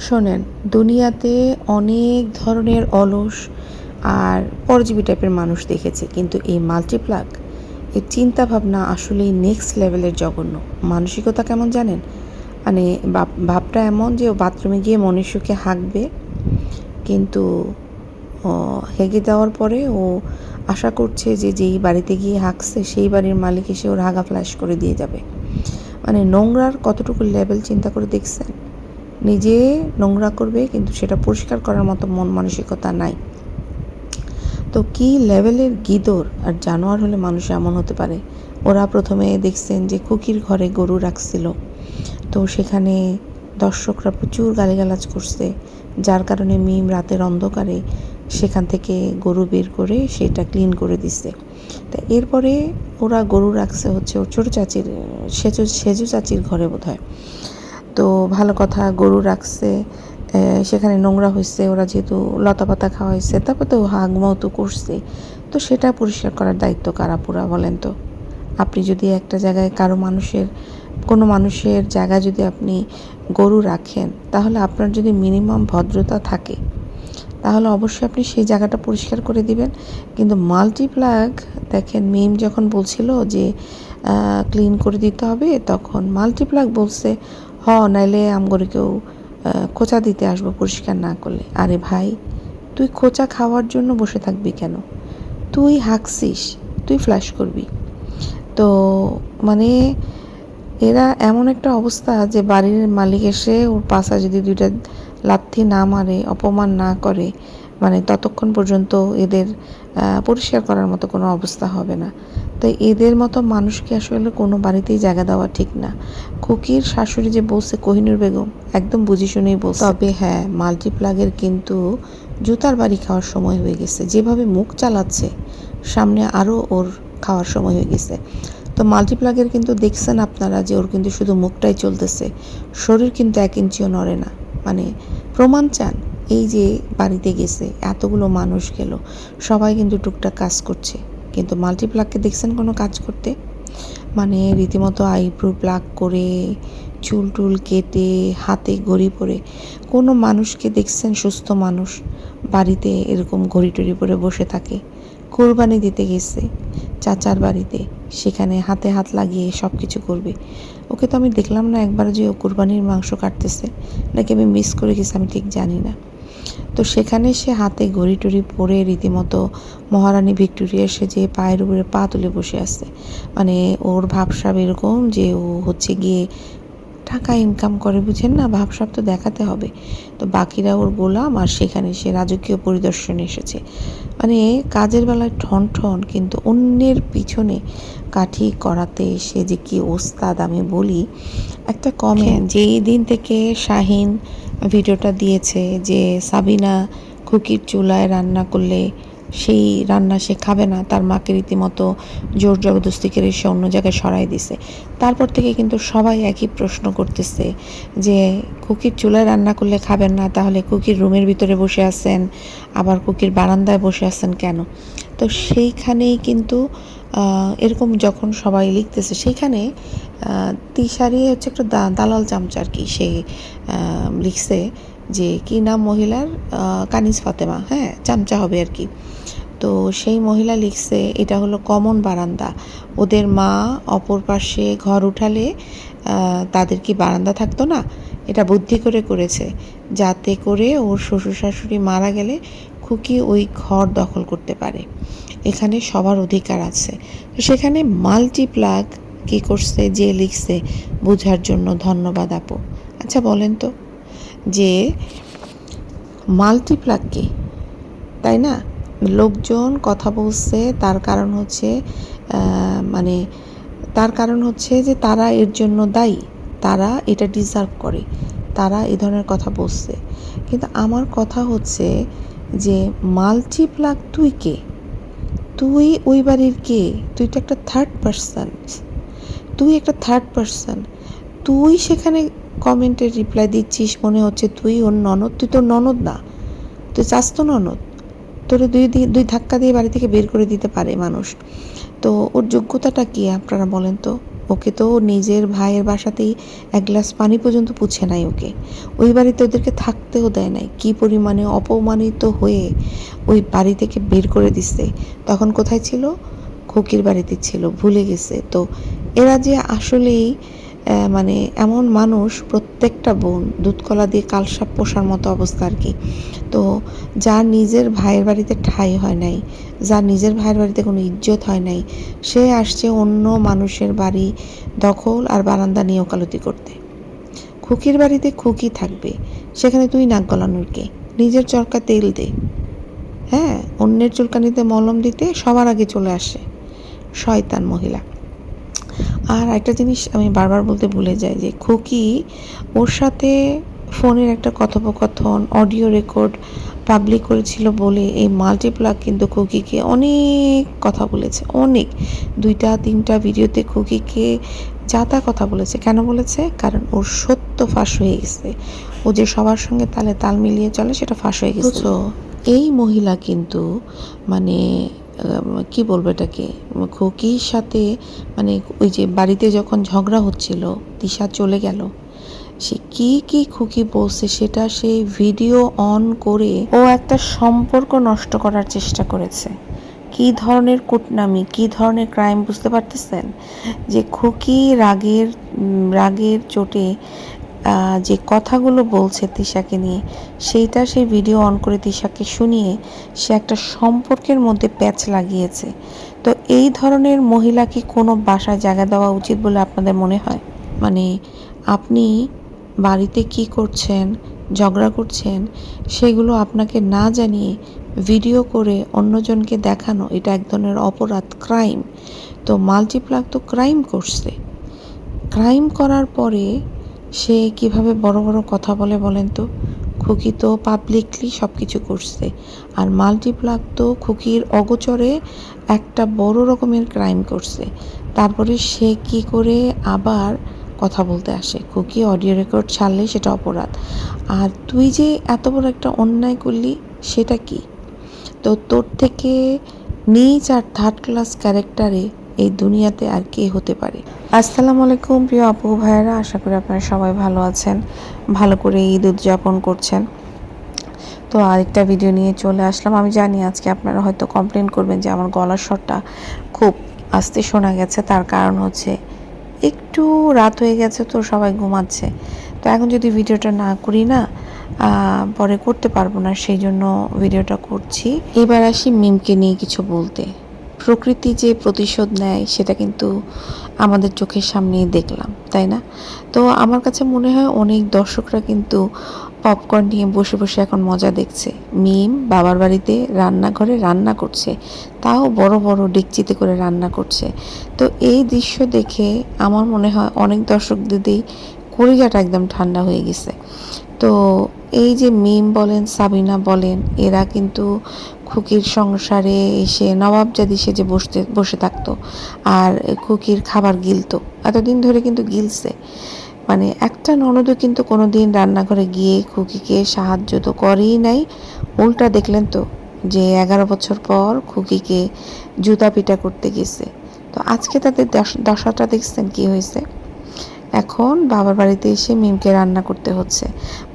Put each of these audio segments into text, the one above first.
শোনেন, দুনিয়াতে অনেক ধরনের অলস আর পরজীবী টাইপের মানুষ দেখেছি, কিন্তু এই মাল্টিপ্লাগ এর চিন্তাভাবনা আসলেই নেক্সট লেভেলের জঘন্য। মানসিকতা কেমন জানেন? মানে ভাবটা এমন যে ও বাথরুমে গিয়ে মনের সুখে হাঁকবে, কিন্তু হেগে দেওয়ার পরে ও আশা করছে যে যেই বাড়িতে গিয়ে হাঁকছে সেই বাড়ির মালিক এসে ওর হাগা ফ্ল্যাশ করে দিয়ে যাবে। মানে নোংরার কতটুকু লেভেল চিন্তা করে দেখছেন? নিজে নোংরা করবে, কিন্তু সেটা পরিষ্কার করার মতো মন মানসিকতা নাই। তো কী লেভেলের গিদর আর জানোয়ার হলে মানুষ এমন হতে পারে। ওরা প্রথমে দেখছেন যে কুকির ঘরে গরু রাখছিল, তো সেখানে দর্শকরা প্রচুর গালিগালাজ করছে, যার কারণে মিম রাতের অন্ধকারে সেখান থেকে গরু বের করে সেটা ক্লিন করে দিছে। তা এরপরে ওরা গরু রাখছে হচ্ছে ওর ছোটো চাচির, সেজু চাচির ঘরে বোধহয়। তো ভালো কথা, গরু রাখছে, সেখানে নোংরা হয়েছে, ওরা যেহেতু লতাপাতা খাওয়াইছে, তারপর তো হাগমাও তো করছে, তো সেটা পরিষ্কার করার দায়িত্ব কারা পুরা বলেন তো? আপনি যদি একটা জায়গায় কোনো মানুষের জায়গায় যদি আপনি গরু রাখেন, তাহলে আপনার যদি মিনিমাম ভদ্রতা থাকে তাহলে অবশ্যই আপনি সেই জায়গাটা পরিষ্কার করে দিবেন। কিন্তু মাল্টিপ্লাগ দেখেন, মিম যখন বলছিল যে ক্লিন করে দিতে হবে, তখন মাল্টিপ্লাগ বলছে নাইলে আমগরে খোঁচা দিতে আসবো পরিষ্কার না করলে। আরে ভাই, তুই খোঁচা খাওয়ার জন্য বসে থাকবি কেন? তুই হাঁকছিস, তুই ফ্ল্যাশ করবি। তো মানে এরা এমন একটা অবস্থা যে বাড়ির মালিক এসে ওর পাশা যদি দুইটা লাথি না মারে, অপমান না করে, মানে ততক্ষণ পর্যন্ত এদের পরিষ্কার করার মতো কোনো অবস্থা হবে না। তাই এদের মতো মানুষকে আসলে কোনো বাড়িতেই জায়গা দেওয়া ঠিক না। খুকির শাশুড়ি যে বলছে কোহিনূর বেগম, একদম বুঝি শুনেই বলছে। তবে হ্যাঁ, মাল্টিপ্লাগের কিন্তু জুতার বাড়ি খাওয়ার সময় হয়ে গেছে। যেভাবে মুখ চালাচ্ছে, সামনে আরও ওর খাওয়ার সময় হয়ে গেছে। তো মাল্টিপ্লাগের কিন্তু দেখছেন আপনারা যে ওর কিন্তু শুধু মুখটাই চলতেছে, শরীর কিন্তু 1 ইঞ্চিও নড়ে না। মানে প্রমাণ চান? এই যে বাড়িতে গেছে, এতগুলো মানুষ গেল, সবাই কিন্তু টুকটাক কাজ করছে, কিন্তু মাল্টিপ্লাগকে দেখছেন কোনো কাজ করতে? মানে রীতিমতো আইব্রো প্লাগ করে, চুল টুল কেটে, হাতে ঘড়ি পরে কোনো মানুষকে দেখছেন সুস্থ মানুষ বাড়িতে এরকম ঘড়ি টড়ি পরে বসে থাকে? কোরবানি দিতে গেছে চাচার বাড়িতে, সেখানে হাতে হাত লাগিয়ে সব কিছু করবে। ওকে তো আমি দেখলাম না একবার যে ও কোরবানির মাংস কাটতেছে, নাকি আমি মিস করে গেছি আমি ঠিক জানি না। তো সেখানে সে হাতে ঘড়ি টড়ি পরে রীতিমতো মহারানী ভিক্টোরিয়া সেজে পায়ের উপরে পা তুলে বসে আছে। মানে ওর ভাবসাব এরকম যে ও হচ্ছে গিয়ে টাকা ইনকাম করে, বুঝেন না? ভাবসাব তো দেখাতে হবে। তো বাকিরা ওর গোলাম, আর সেখানে সে রাজকীয় পরিদর্শনে এসেছে। মানে কাজের বেলায় ঠন ঠন, কিন্তু অন্যের পিছনে কাঠি করাতে সে যে কি ওস্তাদ আমি বলি। একটা কমেন্ট যেই দিন থেকে শাহিন ভিডিওটা দিয়েছে যে সাবিনা খুকির চুলায় রান্না করলে সেই রান্না সে খাবে না, তার মাকে রীতিমতো জোর জবরদস্তি করে সে অন্য জায়গায় সরাই দিছে, তারপর থেকে কিন্তু সবাই একই প্রশ্ন করতেছে যে কুকির চুলায় রান্না করলে খাবেন না, তাহলে কুকির রুমের ভিতরে বসে আছেন, আবার কুকির বারান্দায় বসে আছেন কেন? তো সেইখানেই কিন্তু এরকম যখন সবাই লিখতেছে, সেইখানে তিশারি হচ্ছে একটা দালাল চামচা আর কি, সে লিখছে যে কি নাম মহিলার, কানিজ ফাতেমা, হ্যাঁ চামচা হবে আর কি। তো সেই মহিলা লিখছে এটা হলো কমন বারান্দা, ওদের মা অপর পাশে ঘর উঠালে তাদের কি বারান্দা থাকতো না? এটা বুদ্ধি করে করেছে, যাতে করে ওর শ্বশুর শাশুড়ি মারা গেলে খুকি ওই ঘর দখল করতে পারে, এখানে সবার অধিকার আছে। তো সেখানে মাল্টিপ্লাগ কী করছে, যে লিখছে বোঝার জন্য ধন্যবাদ আপু। আচ্ছা বলেন তো, যে মাল্টিপ্লাগ কি, তাই না? লোকজন কথা বলছে, তার কারণ হচ্ছে মানে তার কারণ হচ্ছে যে তারা এর জন্য দায়ী, তারা এটা ডিজার্ভ করে, তারা এই ধরনের কথা বলছে। কিন্তু আমার কথা হচ্ছে যে মাল্টিপ্লাগ তুই কে? তুই ওই বাড়ির কে? তুই তো একটা থার্ড পার্সন, তুই সেখানে কমেন্টের রিপ্লাই দিচ্ছিস, মনে হচ্ছে তুই ওর ননদ। তুই তোর ননদ না, তুই চাস তো ননদ, তোরে দুই ধাক্কা দিয়ে বাড়ি থেকে বের করে দিতে পারে মানুষ। তো ওর যোগ্যতাটা কি আপনারা বলেন তো? ওকে তো নিজের ভাইয়ের বাসাতেই এক গ্লাস পানি পর্যন্ত পুছে নাই ওকে। ওই বাড়িতে ওদেরকে থাকতেও দেয় নাই। কি পরিমাণে অপমানিত হয়ে ওই বাড়ি থেকে বের করে দিছে। তখন কোথায় ছিল? খুকির বাড়িতে ছিল, ভুলে গেছে। তো এরা যে আসলেই মানে এমন মানুষ, প্রত্যেকটা বোন দুধকলা দিয়ে কালসাপ পোষার মতো অবস্থা আর কি। তো যার নিজের ভাইয়ের বাড়িতে ঠাঁই হয় নাই, যার নিজের ভাইয়ের বাড়িতে কোনো ইজ্জত হয় নাই, সে আসছে অন্য মানুষের বাড়ি দখল আর বারান্দা নিয়ে ওকালতি করতে। খুকির বাড়িতে খুকি থাকবে, সেখানে তুই নাক গলানোর কে? নিজের চরকা তেল দে। হ্যাঁ, অন্যের চুলকানিতে মলম দিতে সবার আগে চলে আসে শয়তান মহিলা। আর একটা জিনিস আমি বারবার বলতে ভুলে যাই যে খুকি ওর সাথে ফোনের একটা কথোপকথন অডিও রেকর্ড পাবলিক করেছিল বলে এই মাল্টিপ্লাগ কিন্তু খুকিকে অনেক কথা বলেছে, অনেক 2-3টা ভিডিওতে খুকিকে যা তা কথা বলেছে। কেন বলেছে? কারণ ওর সত্য ফাঁস হয়ে গেছে। ও যে সবার সঙ্গে তালে তাল মিলিয়ে চলে সেটা ফাঁস হয়ে গেছে। এই মহিলা কিন্তু মানে কি বলবো এটাকে, খুকির সাথে মানে ওই যে বাড়িতে যখন ঝগড়া হচ্ছিল, তিশা চলে গেল, সে কি খুকি বলছে সেটা সে ভিডিও অন করে ও একটা সম্পর্ক নষ্ট করার চেষ্টা করেছে। কি ধরনের কুটনামি, কি ধরনের ক্রাইম, বুঝতে পারতেছেন? যে খুকি রাগের চোটে যে কথাগুলো বলছে তিশাকে নিয়ে, সেইটা সে ভিডিও অন করে তিশাকে শুনিয়ে সে একটা সম্পর্কের মধ্যে প্যাচ লাগিয়েছে। তো এই ধরনের মহিলা কি কোনো বাসায় জায়গা দেওয়া উচিত বলে আপনাদের মনে হয়? মানে আপনি বাড়িতে কি করছেন, ঝগড়া করছেন, সেগুলো আপনাকে না জানিয়ে ভিডিও করে অন্যজনকে দেখানো, এটা এক ধরনের অপরাধ, ক্রাইম। তো মাল্টিপ্লাগ তো ক্রাইম করছে। ক্রাইম করার পরে সে কিভাবে বড় বড় কথা বলে বলেন তো? খুকি তো পাবলিকলি সব কিছু করছে, আর মাল্টিপ্লাগ তো খুকির অগোচরে একটা বড় রকমের ক্রাইম করছে। তারপরে সে কি করে আবার কথা বলতে আসে? খুকি অডিও রেকর্ড ছাড়লে সেটা অপরাধ, আর তুই যে এত বড় একটা অন্যায় করলি সেটা কি? তো তোর থেকে নিচ আর থার্ড ক্লাস ক্যারেক্টারে এই দুনিয়াতে আর কে হতে পারে? আসসালামু আলাইকুম প্রিয় আপু ভাইয়েরা, আশা করি আপনারা সবাই ভালো আছেন, ভালো করে ঈদ উদযাপন করছেন। তো আরেকটা ভিডিও নিয়ে চলে আসলাম। আমি জানি আজকে আপনারা হয়তো কমপ্লেন করবেন যে আমার গলার স্বরটা খুব আস্তে শোনা গেছে। তার কারণ হচ্ছে একটু রাত হয়ে গেছে, তো সবাই ঘুমাচ্ছে। তো এখন যদি ভিডিওটা না করি না, পরে করতে পারবো না, সেই জন্য ভিডিওটা করছি। এবার আসি মিমকে নিয়ে কিছু বলতে। প্রকৃতি যে প্রতিশোধ নেয় সেটা কিন্তু আমাদের চোখের সামনেই দেখলাম, তাই না? তো আমার কাছে মনে হয় অনেক দর্শকরা কিন্তু পপকর্ন নিয়ে বসে বসে এখন মজা দেখছে। মিম বাবার বাড়িতে রান্নাঘরে রান্না করছে, তাও বড় বড় ডেকচিতে করে রান্না করছে। তো এই দৃশ্য দেখে আমার মনে হয় অনেক দর্শক দিদি কলিজাটা একদম ঠান্ডা হয়ে গেছে। তো এই যে মিম বলেন, সাবিনা বলেন, এরা কিন্তু খুকির সংসারে এসে নবাবজাদি সেজে বসে থাকতো আর খুকির খাবার গিলতো, এতদিন ধরে কিন্তু গিলছে। মানে একটা ননদও কিন্তু কোনো দিন রান্নাঘরে গিয়ে খুকিকে সাহায্য তো করেই নাই, উল্টা দেখলেন তো যে 11 বছর পর খুকিকে জুতা পিটা করতে গেছে। তো আজকে তাদের দশাটা দেখছেন কি হয়েছে? এখন বাবার বাড়িতে এসে মিমকে রান্না করতে হচ্ছে।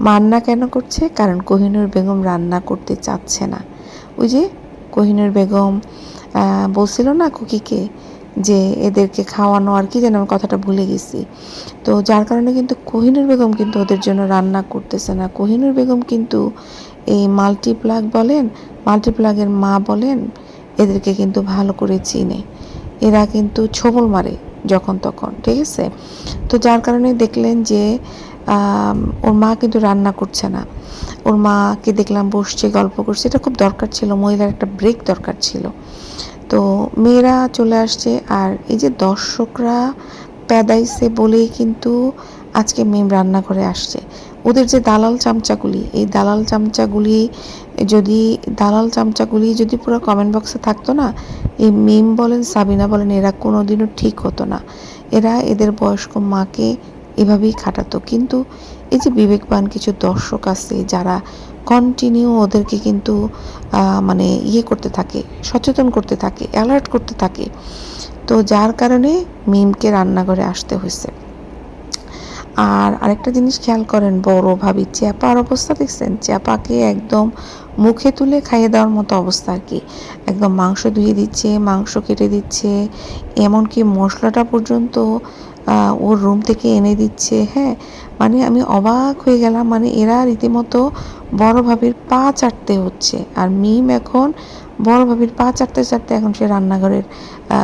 রান্না কেন করছে? কারণ কোহিনূর বেগম রান্না করতে চাচ্ছে না। ওই যে কোহিনূর বেগম বলছিল না খুকিকে যে এদেরকে খাওয়ানো, আর কি যেন আমি কথাটা ভুলে গেছি। তো যার কারণে কিন্তু কোহিনূর বেগম কিন্তু ওদের জন্য রান্না করতেছে না। কোহিনূর বেগম কিন্তু এই মাল্টিপ্লাগ বলেন, মাল্টিপ্লাগের মা বলেন, এদেরকে কিন্তু ভালো করে চিনে। এরা কিন্তু ছোবল মারে যখন তখন, ঠিক আছে? তো যার কারণে দেখলেন যে ওর মা কিন্তু রান্না করছে না। ওর মাকে দেখলাম বসছে, গল্প করছে। এটা খুব দরকার ছিল, মহিলার একটা ব্রেক দরকার ছিল। তো মেয়েরা চলে আসছে, আর এই যে দর্শকরা প্যাদাইছে বলেই কিন্তু আজকে মিম রান্নাঘরে আসছে। ওদের যে দালাল চামচাগুলি, এই দালাল চামচাগুলি যদি পুরো কমেন্ট বক্সে থাকতো না, এই মিম বলেন, সাবিনা বলেন, এরা কোনোদিনও ঠিক হতো না। এরা এদের বয়স্ক মাকে এভাবেই খাটাতো। কিন্তু এই যে বিবেকবান কিছু দর্শক আছে যারা কন্টিনিউ ওদেরকে কিন্তু মানে করতে থাকে, সচেতন করতে থাকে, অ্যালার্ট করতে থাকে। তো যার কারণে মিমকে রান্নাঘরে আসতে হয়েছে। আর আরেকটা জিনিস খেয়াল করেন, বড় ভাবি চ্যাপার অবস্থা দেখছেন? চ্যাপাকে একদম মুখে তুলে খাইয়ে দেওয়ার মতো অবস্থা আর কি। একদম মাংস ধুয়ে দিচ্ছে, মাংস কেটে দিচ্ছে, এমনকি মশলাটা পর্যন্ত ওর রুম থেকে এনে দিচ্ছে। হ্যাঁ, মানে আমি অবাক হয়ে গেলাম। মানে এরা রীতিমতো বড় ভাবির পা চাটতে হচ্ছে। আর মিম এখন বড় ভাবির পা চাটতে চাটতে এখন সে রান্নাঘরের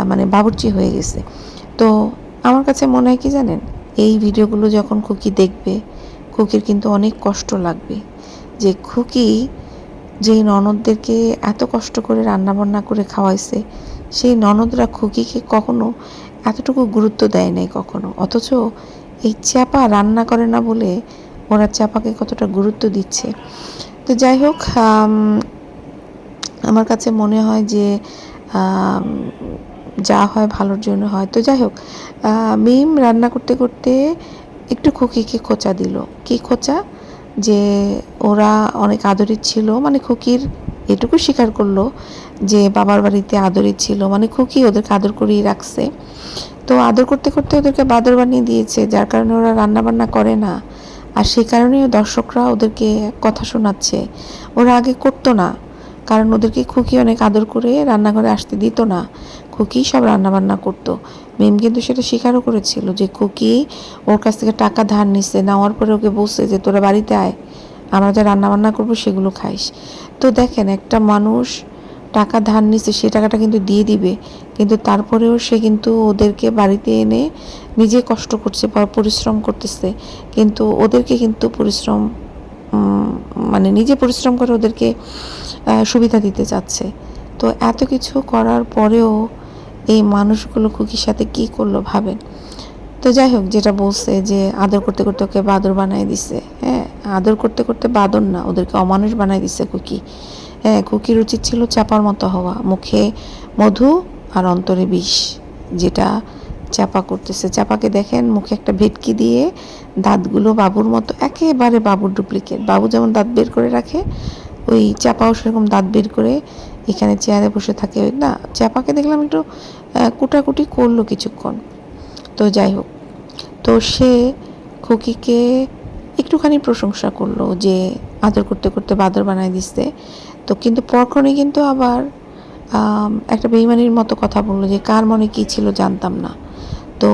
মানে বাবুর্চি হয়ে গেছে। তো আমার কাছে মনে হয় কি জানেন, এই ভিডিওগুলো যখন খুকি দেখবে, খুকির কিন্তু অনেক কষ্ট লাগবে যে খুকি যেই ননদদেরকে এত কষ্ট করে রান্নাবান্না করে খাওয়াইছে, সেই ননদরা খুকিকে কখনো এতটুকু গুরুত্ব দেয় নাই কখনো। অথচ এই চ্যাপা রান্না করে না বলে ওরা চ্যাপাকে কতটা গুরুত্ব দিচ্ছে। তো যাই হোক, আমার কাছে মনে হয় যে যা হয় ভালোর জন্য হয়। তো যাই হোক, মিম রান্না করতে করতে একটু খুকিকে খোঁচা দিল। কি খোঁচা? যে ওরা অনেক আদরের ছিল, মানে খুকির এটুকু স্বীকার করলো যে বাবার বাড়িতে আদরের ছিল, মানে খুকি ওদেরকে আদর করেই রাখছে। তো আদর করতে করতে ওদেরকে বাদর বানিয়ে দিয়েছে, যার কারণে ওরা রান্না বান্না করে না। আর সেই কারণেও দর্শকরা ওদেরকে কথা শোনাচ্ছে। ওরা আগে করতো না, কারণ ওদেরকে খুকি অনেক আদর করে রান্নাঘরে আসতে দিত না। খুকি সব রান্নাবান্না করতো। মিম কিন্তু সেটা স্বীকারও করেছিল যে খুকি ওর কাছ থেকে টাকা ধার নিচ্ছে, নেওয়ার পরে ওকে বলছে যে তোরা বাড়িতে আয়, আমরা যা রান্নাবান্না করবো সেগুলো খাইস। তো দেখেন, একটা মানুষ টাকা ধার নিচ্ছে, সে টাকাটা কিন্তু দিয়ে দিবে, কিন্তু তারপরেও সে কিন্তু ওদেরকে বাড়িতে এনে নিজে কষ্ট করছে বা পরিশ্রম করতেছে, কিন্তু ওদেরকে কিন্তু পরিশ্রম মানে নিজে পরিশ্রম করে ওদেরকে সুবিধা দিতে চাচ্ছে। তো এত কিছু করার পরেও এই মানুষগুলো খুকির সাথে কি করলো ভাবেন। তো যাই হোক, যেটা বলছে যে আদর করতে করতে ওকে বাদর বানাই দিছে। হ্যাঁ, আদর করতে করতে বাদর না, ওদেরকে অমানুষ বানাই দিছে খুকি। হ্যাঁ, খুকির উচিত ছিল চাপার মতো হওয়া, মুখে মধু আর অন্তরে বিষ, যেটা চাপা করতেছে। চাপাকে দেখেন মুখে একটা ভেটকি দিয়ে দাঁতগুলো বাবুর মতো, একেবারে বাবুর ডুপ্লিকেট। বাবু যেমন দাঁত বের করে রাখে, ওই চাপাও সেরকম দাঁত বের করে এখানে চেয়ারে বসে থাকে। না, চাপাকে দেখলাম একটু কুটাকুটি করলো কিছুক্ষণ। তো যাই হোক, তো সে খুকিকে একটুখানি প্রশংসা করলো যে আদর করতে করতে বাদর বানায় দিচ্ছে। তো কিন্তু পরক্ষণে কিন্তু আবার একটা বেইমানির মতো কথা বললো যে কার মনে কী ছিল জানতাম না। তো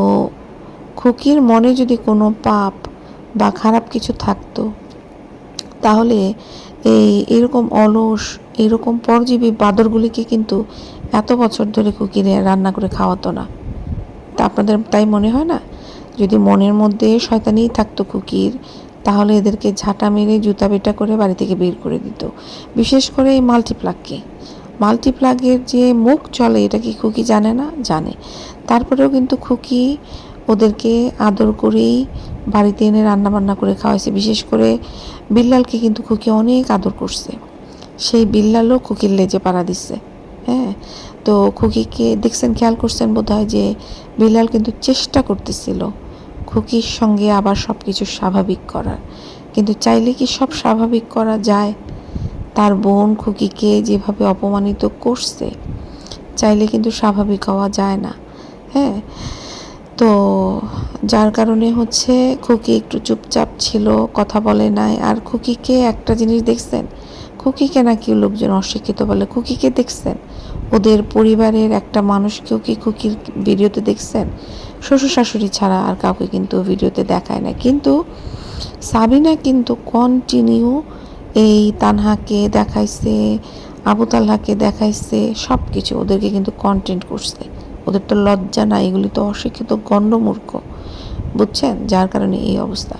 খুকির মনে যদি কোনো পাপ বা খারাপ কিছু থাকতো, তাহলে এরকম অলস, এরকম পরজীবী বাদরগুলিকে কিন্তু এত বছর ধরে খুকিরে রান্না করে খাওয়াতো না। তা আপনাদের তাই মনে হয় না? যদি মনের মধ্যে শয়তানি থাকতো খুকির, তাহলে এদেরকে ঝাঁটা মেরে জুতা বেটা করে বাড়ি থেকে বের করে দিত। বিশেষ করে এই মাল্টিপ্লাগকে। মাল্টিপ্লাগের যে মুখ চলে, এটা কি খুকি জানে না? জানে। তারপরেও কিন্তু খুকি ওদেরকে আদর করেই বাড়িতে এনে রান্নাবান্না করে খাওয়াইছে। বিশেষ করে বিল্লালকে কিন্তু খুকি অনেক আদর করছে। সেই বিল্লালও খুকির লেজে পাড়া দিচ্ছে। হ্যাঁ, তো খুকিকে দেখছেন, খেয়াল করছেন বোধহয় যে বিল্লাল কিন্তু চেষ্টা করতেছিল খুকির সঙ্গে আবার সব কিছু স্বাভাবিক করার, কিন্তু চাইলে কি সব স্বাভাবিক করা যায়? তার বোন খুকিকে যেভাবে অপমানিত করছে, চাইলে কিন্তু স্বাভাবিক হওয়া যায় না। হ্যাঁ, তো যার কারণে হচ্ছে খুকি একটু চুপচাপ ছিল, কথা বলে নাই। আর খুকিকে একটা জিনিস দেখছেন, খুকিকে নাকি লোকজন অশিক্ষিত বলে, খুকিকে দেখছেন ওদের পরিবারের একটা মানুষকেও কি খুকির ভিডিওতে দেখছেন? শ্বশুর শাশুড়ি ছাড়া আর কাউকে কিন্তু ভিডিওতে দেখায় না। কিন্তু সাবিনা কিন্তু কন্টিনিউ এই তানহাকে দেখাইছে, আবু তালহাকে দেখাইছে, সব কিছু ওদেরকে কিন্তু কন্টেন্ট করছে। ওদের তো লজ্জা না, এগুলি তো অশিক্ষিত গণ্ডমূর্খ, বুঝছেন? যার কারণে এই অবস্থা।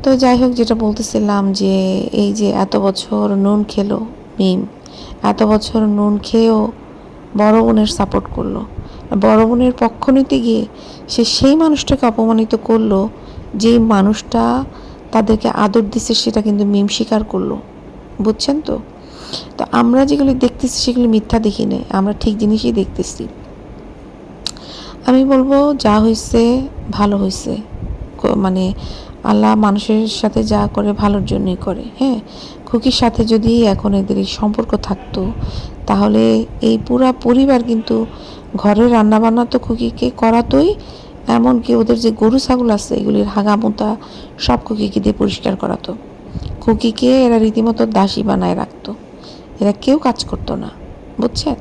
তো যাই হোক, যেটা বলতেছিলাম যে এই যে এত বছর নুন খেলো মিম, এত বছর নুন খেয়েও বড় বোনের সাপোর্ট করলো। বড় বোনের পক্ষ নিতে গিয়ে সে সেই মানুষটাকে অপমানিত করলো, যেই মানুষটা তাদেরকে আদর দিচ্ছে, সেটা কিন্তু মিম স্বীকার করলো। বুঝছেন তো? তো আমরা যেগুলি দেখতেছি সেগুলি মিথ্যা দেখি নেই, আমরা ঠিক জিনিসই দেখতেছি। আমি বলবো যা হয়েছে ভালো হয়েছে, মানে আল্লাহ মানুষের সাথে যা করে ভালোর জন্যই করে। হ্যাঁ, খুকির সাথে যদি এখন এদের এই সম্পর্ক থাকতো তাহলে এই পুরা পরিবার কিন্তু ঘরের রান্নাবান্না তো খুকিকে করাতোই, এমনকি ওদের যে গরু ছাগল আছে এগুলির হাগামোতা সব খুকিকে দিয়ে পরিষ্কার করাতো। খুকিকে এরা রীতিমতো দাসী বানায় রাখতো, এরা কেউ কাজ করতো না, বুঝছেন?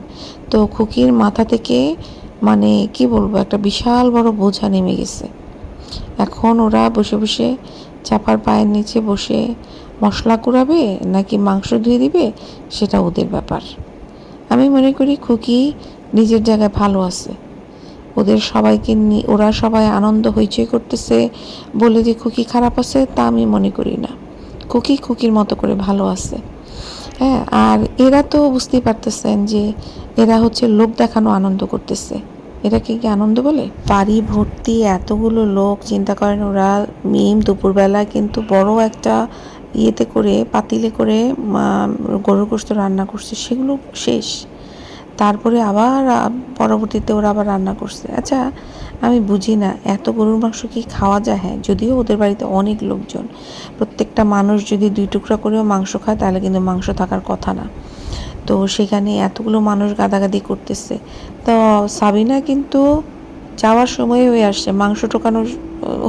তো খুকির মাথা থেকে মানে কি বলবো, একটা বিশাল বড় বোঝা নেমে গেছে। এখন ওরা বসে বসে চাপার পায়ের নিচে বসে মশলা কুড়াবে নাকি মাংস ধুয়ে দিবে সেটা ওদের ব্যাপার। আমি মনে করি খুকি নিজের জায়গায় ভালো আছে। ওদের সবাইকে নিয়ে ওরা সবাই আনন্দ হইচই করতেছে বলে যে খুকি খারাপ আছে তা আমি মনে করি না। খুকি খুকির মতো করে ভালো আছে। হ্যাঁ, আর এরা তো বুঝতেই পারতেছেন যে এরা হচ্ছে লোক দেখানো আনন্দ করতেছে। এটাকে কি আনন্দ বলে? বাড়ি ভর্তি এতগুলো লোক, চিন্তা করেন ওরা দুপুরবেলা কিন্তু বড় একটা ইয়েতে করে পাতিলে করে গরুর গোশত রান্না করছে, সেগুলো শেষ। তারপরে আবার পরবর্তীতে ওরা আবার রান্না করছে। আচ্ছা, আমি বুঝি না এত গরুর মাংস কি খাওয়া যায়? হ্যাঁ, যদিও ওদের বাড়িতে অনেক লোকজন, প্রত্যেকটা মানুষ যদি 2 টুকরা করেও মাংস খায় তাহলে কিন্তু মাংস থাকার কথা না। তো সেখানে এতগুলো মানুষ গাদাগাদি করতেছে। তো সাবিনা কিন্তু যাওয়ার সময় হয়ে আসছে, মাংস টোকানো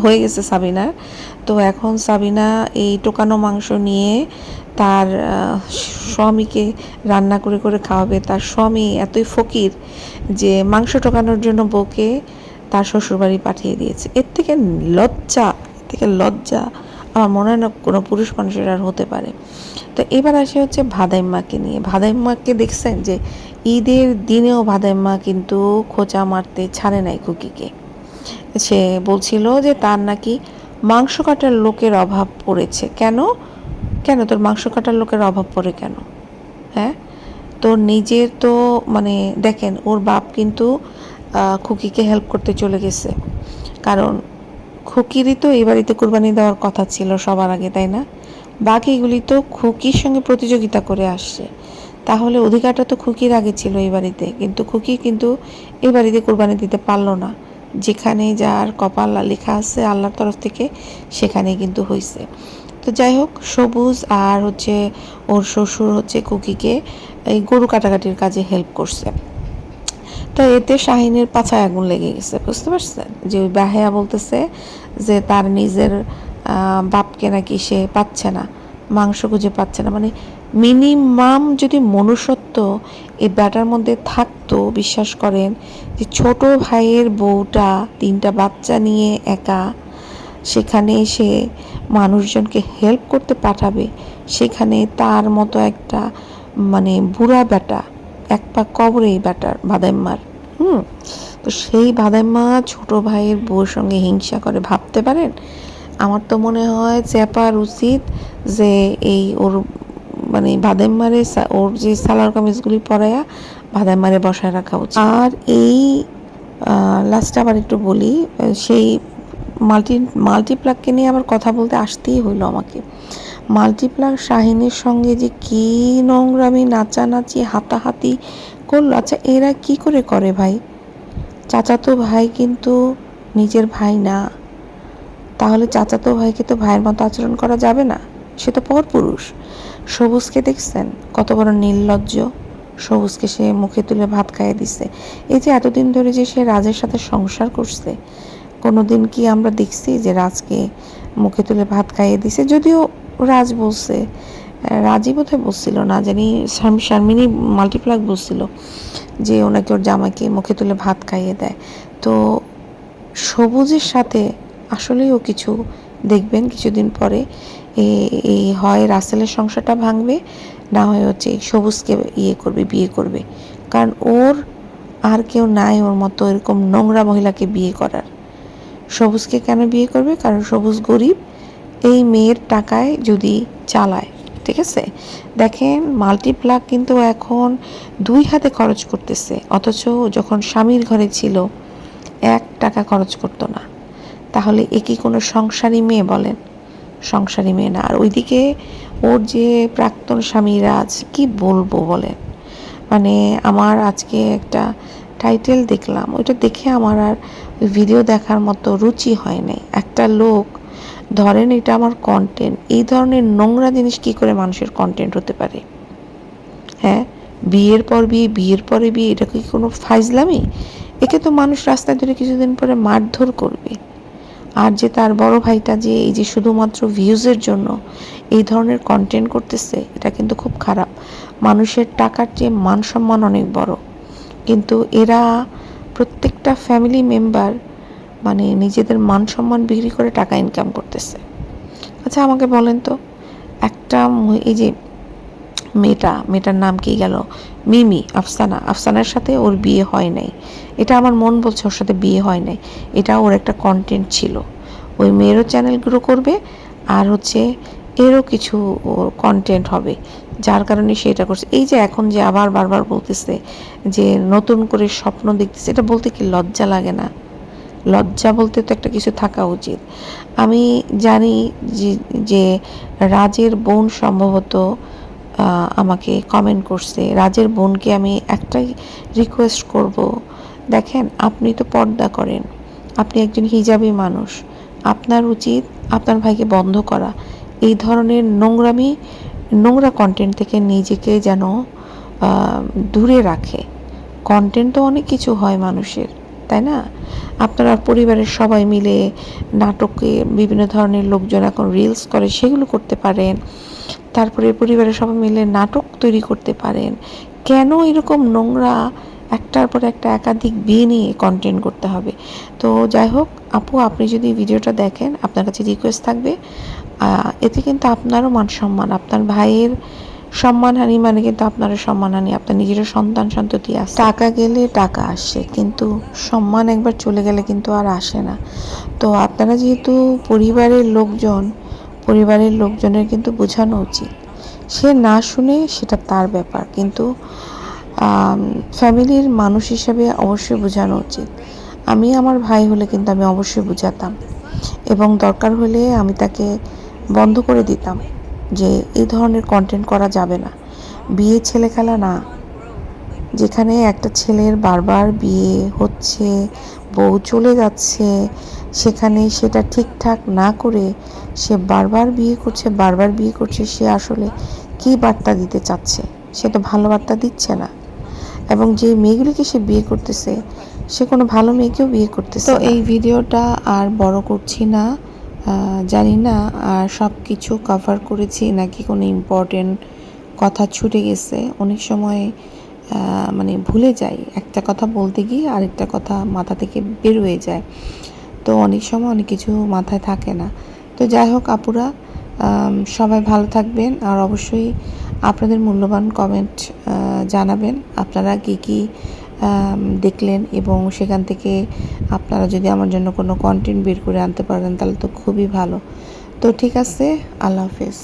হয়ে গেছে সাবিনার। তো এখন সাবিনা এই টোকানো মাংস নিয়ে তার স্বামীকে রান্না করে করে খাওয়াবে। তার স্বামী এতই ফকির যে মাংস টোকানোর জন্য বউকে তার শ্বশুরবাড়ি পাঠিয়ে দিয়েছে। এর থেকে লজ্জা আমার মনে হয় না কোনো পুরুষ মানুষের আর হতে পারে। তো এবার আসে হচ্ছে ভাদাইম্মাকে নিয়ে। ভাদাইম্মাকে দেখছেন যে ঈদের দিনেও ভাদাইম্মা কিন্তু খোঁচা মারতে ছাড়ে নাই খুকিকে। সে বলছিল যে তার নাকি মাংস কাটার লোকের অভাব পড়েছে। কেন কেন তোর মাংস কাটার লোকের অভাব পড়ে কেন? হ্যাঁ, তোর নিজের তো মানে দেখেন ওর বাপ কিন্তু খুকিকে হেল্প করতে চলে গেছে, কারণ খুকিরই তো এই বাড়িতে কুরবানি দেওয়ার কথা ছিল সবার আগে, তাই না? বাকিগুলি তো খুকির সঙ্গে প্রতিযোগিতা করে আসছে, তাহলে অধিকারটা তো খুকির আগে ছিল এই বাড়িতে। কিন্তু খুকি কিন্তু এই বাড়িতে কুরবানি দিতে পারলো না। যেখানে যার কপাল লেখা আছে আল্লাহর তরফ থেকে সেখানেই কিন্তু হয়েছে। তো যাই হোক, সবুজ আর হচ্ছে ওর শ্বশুর হচ্ছে খুকিকে এই গরু কাটাকাটির কাজে হেল্প করছে। তো এতে শাহিনের পাছায় আগুন লেগে গেছে, বুঝতে পারছেন? যে ওই বাহেয়া বলতেছে যে তার নিজের বাপকে নাকি সে পাচ্ছে না, মাংস খুঁজে পাচ্ছে না। মানে মিনিমাম যদি মনুষ্যত্ব এই ব্যাটার মধ্যে থাকতো, বিশ্বাস করেন যে ছোট ভাইয়ের বউটা 3টা বাচ্চা নিয়ে একা সেখানে সে মানুষজনকে হেল্প করতে পাঠাবে, সেখানে তার মতো একটা মানে বুড়া ব্যাটা এক পা কবরে এই ব্যাটার ভাদাইম্মার। তো সেই ভাদাইম্মা ছোট ভাইয়ের বউর সঙ্গে হিংসা করে, ভাবতে পারেন? আমার তো মনে হয় চেপার উচিত যে এই ওর মানে ভাদাইম্মারে ওর যে সালোয়ার কামিজগুলি পরাইয়া ভাদাইম্মারে বসায় রাখা উচিত। আর এই লাস্টে আবার একটু বলি, সেই মাল্টিপ্লাগকে নিয়ে আবার কথা বলতে আসতেই হইলো আমাকে। মাল্টিপ্লাগ শাহিনের সঙ্গে যে কী নোংরামি, নাচানাচি, হাতাহাতি করলো। আচ্ছা, এরা কি করে করে ভাই? চাচাতো ভাই কিন্তু নিজের ভাই না, তাহলে চাচাতো ভাইকে তো ভাইয়ের মতো আচরণ করা যাবে না, সে তো পরপুরুষ। সবুজকে দেখছেন কত বড় নির্লজ্জ? সবুজকে সে মুখে তুলে ভাত খাইয়ে দিছে। এই যে এতদিন ধরে যে সে রাজের সাথে সংসার করছে, কোনোদিন কি আমরা দেখছি যে রাজকে মুখে তুলে ভাত খাইয়ে দিছে? যদিও রাজ বলছে, রাজই বোধহয় বলছিল, না জানি শারমিনী মাল্টিপ্লাগ বলছিল যে ওনাকে ওর জামাইকে মুখে তুলে ভাত খাইয়ে দেয়। তো সবুজের সাথে আসলেই ও কিছু দেখবেন কিছুদিন পরে এই হয় রাসেলের সংসারটা ভাঙবে, না হয় হচ্ছে সবুজকে বিয়ে করবে। কারণ ওর আর কেউ নাই ওর মতো এরকম নোংরা মহিলাকে বিয়ে করার। সবুজকে কেন বিয়ে করবে? কারণ সবুজ গরিব, এই মেয়ের টাকায় যদি চালায়। ঠিক আছে, দেখেন মাল্টিপ্লাগ কিন্তু এখন 2 হাতে খরচ করতেছে, অথচ যখন স্বামীর ঘরে ছিল 1 টাকা খরচ করতো না। তাহলে এ কি কোনো সংসারী মেয়ে? বলেন, সংসারী মেয়ে না। আর ওইদিকে ওর যে প্রাক্তন স্বামী রাজ, কি বলবো বলেন। মানে আমার আজকে একটা টাইটেল দেখলাম, ওইটা দেখে আমার আর ভিডিও দেখার মতো রুচি হয় নাই। একটা লোক ধরেন এটা আমার কন্টেন্ট, এই ধরনের নোংরা জিনিস কি করে মানুষের কন্টেন্ট হতে পারে? হ্যাঁ, বিয়ের পর বিয়ে, বিয়ের পরে বিয়ে, এটা কি কোনো ফাইজলামি? একে তো মানুষ রাস্তায় ধরে কিছুদিন পরে মারধর করবে। আর যে তার বড় ভাইটা যে এই যে শুধুমাত্র ভিউজের জন্য এই ধরনের কন্টেন্ট করতেছে, এটা কিন্তু খুব খারাপ। মানুষের টাকার চেয়ে মান সম্মান অনেক বড়, কিন্তু এরা প্রত্যেকটা ফ্যামিলি মেম্বার মানে নিজেদের মান সম্মান বিক্রি করে টাকা ইনকাম করতেছে। আচ্ছা আমাকে বলেন তো, একটা এই যে মেয়েটার নাম কি গেল, মিমি, আফসানার সাথে ওর বিয়ে হয় নাই, এটা আমার মন বলছে ওর সাথে বিয়ে হয় নাই, এটা ওর একটা কন্টেন্ট ছিল। ওই মেয়েরও চ্যানেল গ্রো করবে, আর হচ্ছে এরও কিছু ওর কন্টেন্ট হবে, যার কারণে সে এটা করছে। এই যে এখন যে আবার বারবার বলতেছে যে নতুন করে স্বপ্ন দেখতেছে, এটা বলতে কি লজ্জা লাগে না? লজ্জা বলতে তো একটা কিছু থাকা উচিত। আমি জানি যে রাজের বোন সম্ভবত আমাকে কমেন্ট করছে। রাজের বোনকে আমি একটাই রিকোয়েস্ট করব, দেখেন আপনি তো পর্দা করেন, আপনি একজন হিজাবি মানুষ, আপনার উচিত আপনার ভাইকে বন্ধ করা। এই ধরনের নোংরা কন্টেন্ট থেকে নিজেকে যেন দূরে রাখে। কন্টেন্ট তো অনেক কিছু হয় মানুষের, তাই না? আপনারা পরিবারের সবাই মিলে নাটকে বিভিন্ন ধরনের লোকজন এখন রিলস করে, সেগুলো করতে পারেন। তারপরে পরিবারের সবাই মিলে নাটক তৈরি করতে পারেন। কেন এরকম নোংরা একটার পর একটা একাধিক বিয়ে নিয়ে কন্টেন্ট করতে হবে? তো যাই হোক আপু, আপনি যদি ভিডিওটা দেখেন, আপনার কাছে রিকোয়েস্ট থাকবে, এতে কিন্তু আপনারও মান সম্মান, আপনার ভাইয়ের সম্মানহানি মানে কিন্তু আপনারও সম্মানহানি। আপনার নিজেরও সন্তান সন্ততি আছে, টাকা গেলে টাকা আসে, কিন্তু সম্মান একবার চলে গেলে কিন্তু আর আসে না। তো আপনারা যেহেতু পরিবারের লোকজনের কিন্তু বোঝানো উচিত, সে না শুনে সেটা তার ব্যাপার, কিন্তু ফ্যামিলির মানুষ হিসেবে অবশ্যই বোঝানো উচিত। আমি আমার ভাই হলে কিন্তু আমি অবশ্যই বোঝাতাম, এবং দরকার হলে আমি তাকে বন্ধ করে দিতাম যে এই ধরনের কন্টেন্ট করা যাবে না। বিয়ে ছেলে খেলা না, যেখানে একটা ছেলের বারবার বিয়ে হচ্ছে, বউ চলে যাচ্ছে, সেখানে সেটা ঠিকঠাক না করে সে বারবার বিয়ে করছে, সে আসলে কী বার্তা দিতে চাচ্ছে? সে তো ভালো বার্তা দিচ্ছে না। এবং যে মেয়েগুলিকে সে বিয়ে করতেছে, সে কোনো ভালো মেয়েকেও বিয়ে করতেছে না। তো এই ভিডিওটা আর বড় করছি না, জানি না আর সব কিছু কভার করেছি নাকি কোনো ইম্পর্টেন্ট কথা ছুটে গেছে। অনেক সময় মানে ভুলে যাই, একটা কথা বলতে গিয়ে আরেকটা কথা মাথা থেকে বের হয়ে যায়, তো অনেক সময় অনেক কিছু মাথায় থাকে না। তো যাই হোক আপুরা, সবাই ভালো থাকবেন, আর অবশ্যই আপনাদের মূল্যবান কমেন্ট জানাবেন, আপনারা কী দেখলেন, এবং সেখান থেকে আপনারা যদি আমার জন্য কোনো কন্টেন্ট বের করে আনতে পারেন তাহলে তো খুবই ভালো। তো ঠিক আছে, আল্লাহ হাফেজ।